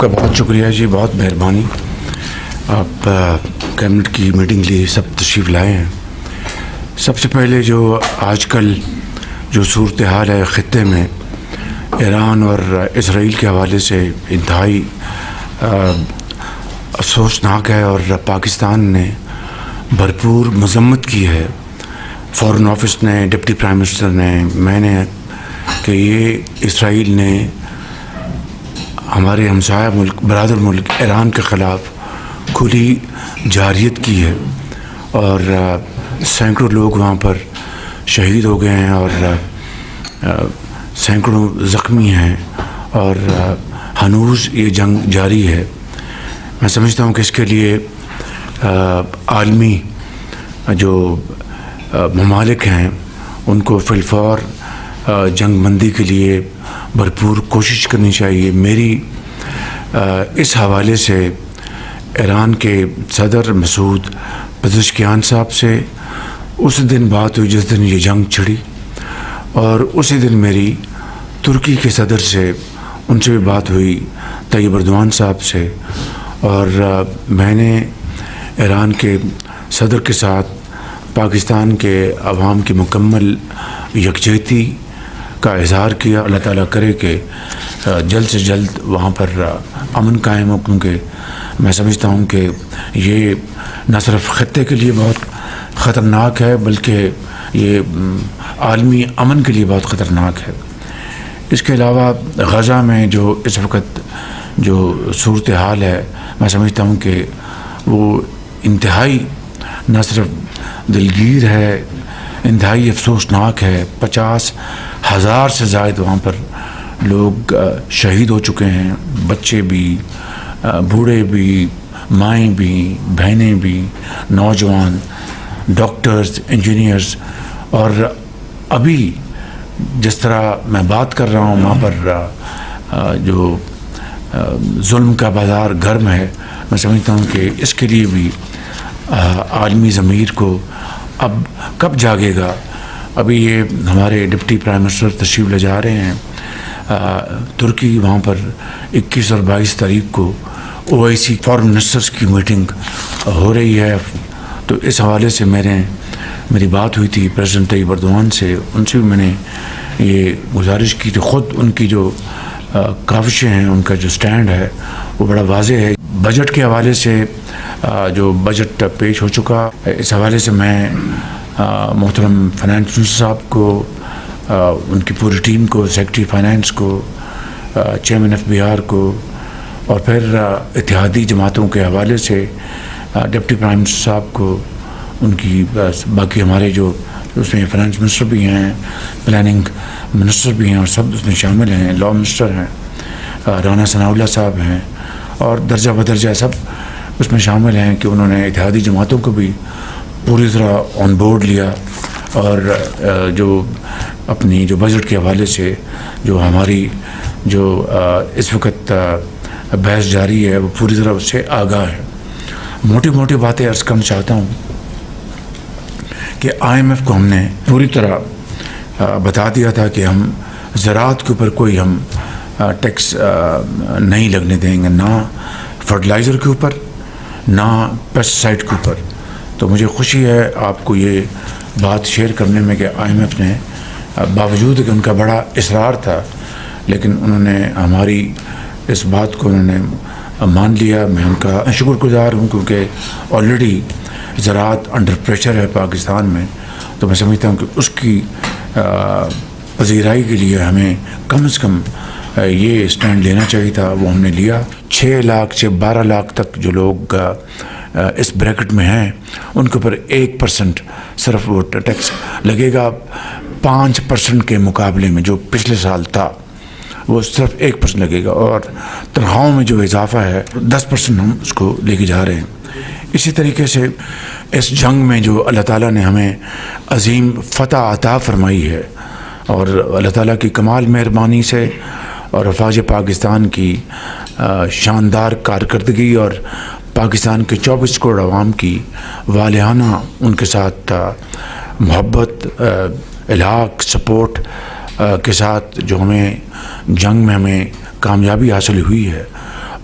کا بہت شکریہ جی، بہت مہربانی. آپ کیبنٹ کی میٹنگ لیے سب تشریف لائے ہیں. سب سے پہلے جو آج کل جو صورتحال ہے خطے میں ایران اور اسرائیل کے حوالے سے انتہائی افسوسناک ہے، اور پاکستان نے بھرپور مذمت کی ہے، فارن آفس نے، ڈپٹی پرائم منسٹر نے، میں نے، کہ یہ اسرائیل نے ہمارے ہمسایہ ملک، برادر ملک ایران کے خلاف کھلی جارحیت کی ہے، اور سینکڑوں لوگ وہاں پر شہید ہو گئے ہیں اور سینکڑوں زخمی ہیں، اور ہنوز یہ جنگ جاری ہے. میں سمجھتا ہوں کہ اس کے لیے عالمی جو ممالک ہیں ان کو فی الفور جنگ بندی کے لیے بھرپور کوشش کرنی چاہیے. میری اس حوالے سے ایران کے صدر مسعود پزشکیان صاحب سے اس دن بات ہوئی جس دن یہ جنگ چھڑی، اور اسی دن میری ترکی کے صدر سے، ان سے بھی بات ہوئی، طیب اردوان صاحب سے، اور میں نے ایران کے صدر کے ساتھ پاکستان کے عوام کی مکمل یکجہتی کا اظہار کیا. اللہ تعالیٰ کرے کہ جلد سے جلد وہاں پر امن قائم ہو، کیونکہ میں سمجھتا ہوں کہ یہ نہ صرف خطے کے لیے بہت خطرناک ہے بلکہ یہ عالمی امن کے لیے بہت خطرناک ہے. اس کے علاوہ غزہ میں جو اس وقت جو صورتحال ہے، میں سمجھتا ہوں کہ وہ انتہائی نہ صرف دلگیر ہے، انتہائی افسوسناک ہے. 50,000 سے زائد وہاں پر لوگ شہید ہو چکے ہیں، بچے بھی، بوڑھے بھی، مائیں بھی، بہنیں بھی، نوجوان، ڈاکٹرز، انجینئرز. اور ابھی جس طرح میں بات کر رہا ہوں وہاں پر جو ظلم کا بازار گرم ہے. میں سمجھتا ہوں کہ اس کے لیے بھی عالمی ضمیر کو اب کب جاگے گا. ابھی یہ ہمارے ڈپٹی پرائم منسٹر تشریف لے جا رہے ہیں ترکی، وہاں پر 21 اور 22 تاریخ کو OIC فارن منسٹرز کی میٹنگ ہو رہی ہے. تو اس حوالے سے میری بات ہوئی تھی پریزیڈنٹ طیب اردوان سے، ان سے بھی میں نے یہ گزارش کی تھی. خود ان کی جو کاوشیں ہیں، ان کا جو سٹینڈ ہے وہ بڑا واضح ہے. بجٹ کے حوالے سے جو بجٹ پیش ہو چکا، اس حوالے سے میں محترم فائنانس منسٹر صاحب کو، ان کی پوری ٹیم کو، سیکرٹری فائنانس کو، چیئرمین FBR کو، اور پھر اتحادی جماعتوں کے حوالے سے ڈپٹی پرائم منسٹر صاحب کو، ان کی باقی ہمارے جو اس میں فائنانس منسٹر بھی ہیں، پلاننگ منسٹر بھی ہیں، اور سب اس میں شامل ہیں، لاء منسٹر ہیں، رانا ثناء اللہ صاحب ہیں، اور درجہ بدرجہ سب اس میں شامل ہیں، کہ انہوں نے اتحادی جماعتوں کو بھی پوری طرح آن بورڈ لیا، اور جو اپنی جو بجٹ کے حوالے سے جو ہماری جو اس وقت بحث جاری ہے وہ پوری طرح اس سے آگاہ ہے. موٹی باتیں عرض کرنا چاہتا ہوں کہ IMF کو ہم نے پوری طرح بتا دیا تھا کہ ہم زراعت کے اوپر کوئی ہم ٹیکس نہیں لگنے دیں گے، نہ فرٹیلائزر کے اوپر، نہ پیسٹیسائڈ کے اوپر. تو مجھے خوشی ہے آپ کو یہ بات شیئر کرنے میں کہ IMF نے باوجود کہ ان کا بڑا اصرار تھا، لیکن انہوں نے ہماری اس بات کو انہوں نے مان لیا. میں ان کا شکر گزار ہوں، کیونکہ آلریڈی زراعت انڈر پریشر ہے پاکستان میں. تو میں سمجھتا ہوں کہ اس کی پذیرائی کے لیے ہمیں کم از کم یہ اسٹینڈ لینا چاہیے تھا، وہ ہم نے لیا. 6 لاکھ سے 12 لاکھ تک جو لوگ اس بریکٹ میں ہیں ان کے اوپر 1% صرف وہ ٹیکس لگے گا. 5% کے مقابلے میں جو پچھلے سال تھا وہ صرف 1% لگے گا، اور تنخواہوں میں جو اضافہ ہے 10% ہم اس کو لے کے جا رہے ہیں. اسی طریقے سے اس جنگ میں جو اللہ تعالیٰ نے ہمیں عظیم فتح عطا فرمائی ہے، اور اللہ تعالیٰ کی کمال مہربانی سے اور افواج پاکستان کی شاندار کارکردگی اور پاکستان کے 24 کروڑ عوام کی والہانہ ان کے ساتھ محبت، الحاق، سپورٹ کے ساتھ جو ہمیں جنگ میں ہمیں کامیابی حاصل ہوئی ہے،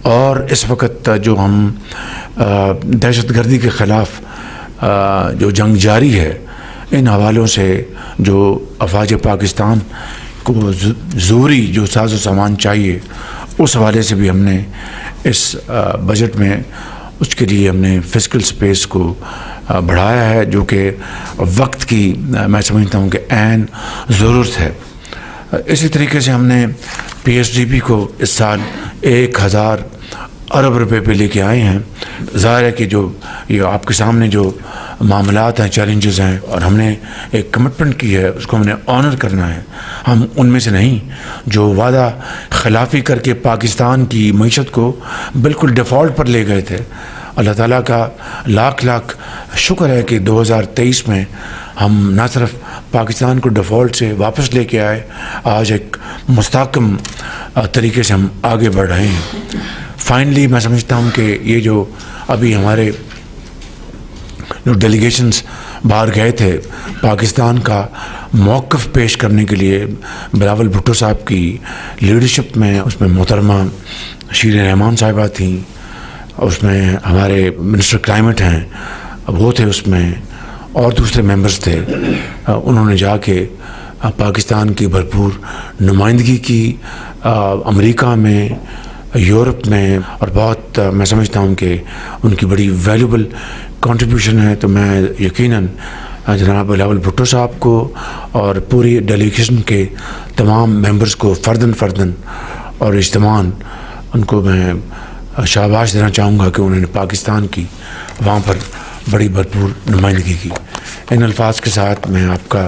اور اس وقت جو ہم دہشت گردی کے خلاف جو جنگ جاری ہے، ان حوالوں سے جو افواج پاکستان کو ضروری جو ساز و سامان چاہیے، اس حوالے سے بھی ہم نے اس بجٹ میں اس کے لیے ہم نے فسکل سپیس کو بڑھایا ہے، جو کہ وقت کی میں سمجھتا ہوں کہ عین ضرورت ہے۔ اسی طریقے سے ہم نے پی ایس ڈی پی کو اس سال 1000 ارب روپے پہ لے کے آئے ہیں۔ ظاہر ہے کہ جو یہ آپ کے سامنے جو معاملات ہیں، چیلنجز ہیں، اور ہم نے ایک کمٹمنٹ کی ہے، اس کو ہم نے آنر کرنا ہے۔ ہم ان میں سے نہیں جو وعدہ خلافی کر کے پاکستان کی معیشت کو بالکل ڈیفالٹ پر لے گئے تھے۔ اللہ تعالیٰ کا لاکھ لاکھ شکر ہے کہ 2023 میں ہم نہ صرف پاکستان کو ڈیفالٹ سے واپس لے کے آئے، آج ایک مستحکم طریقے سے ہم آگے بڑھ رہے ہیں۔ فائنلی میں سمجھتا ہوں کہ یہ جو ابھی ہمارے جو ڈیلیگیشنز باہر گئے تھے پاکستان کا موقف پیش کرنے کے لیے، بلاول بھٹو صاحب کی لیڈرشپ میں، اس میں محترمہ شیریں رحمان صاحبہ تھیں، اس میں ہمارے منسٹر کلائمیٹ ہیں وہ تھے، اس میں اور دوسرے ممبرز تھے۔ انہوں نے جا کے پاکستان کی بھرپور نمائندگی کی امریکہ میں، یورپ میں، اور بہت میں سمجھتا ہوں کہ ان کی بڑی ویلیوبل کنٹریبیوشن ہے۔ تو میں یقیناً جناب بلاول بھٹو صاحب کو اور پوری ڈیلیگیشن کے تمام ممبرز کو فرداً اور اجتماعاً ان کو میں شاباش دینا چاہوں گا کہ انہوں نے پاکستان کی وہاں پر بڑی بھرپور نمائندگی کی۔ ان الفاظ کے ساتھ میں آپ کا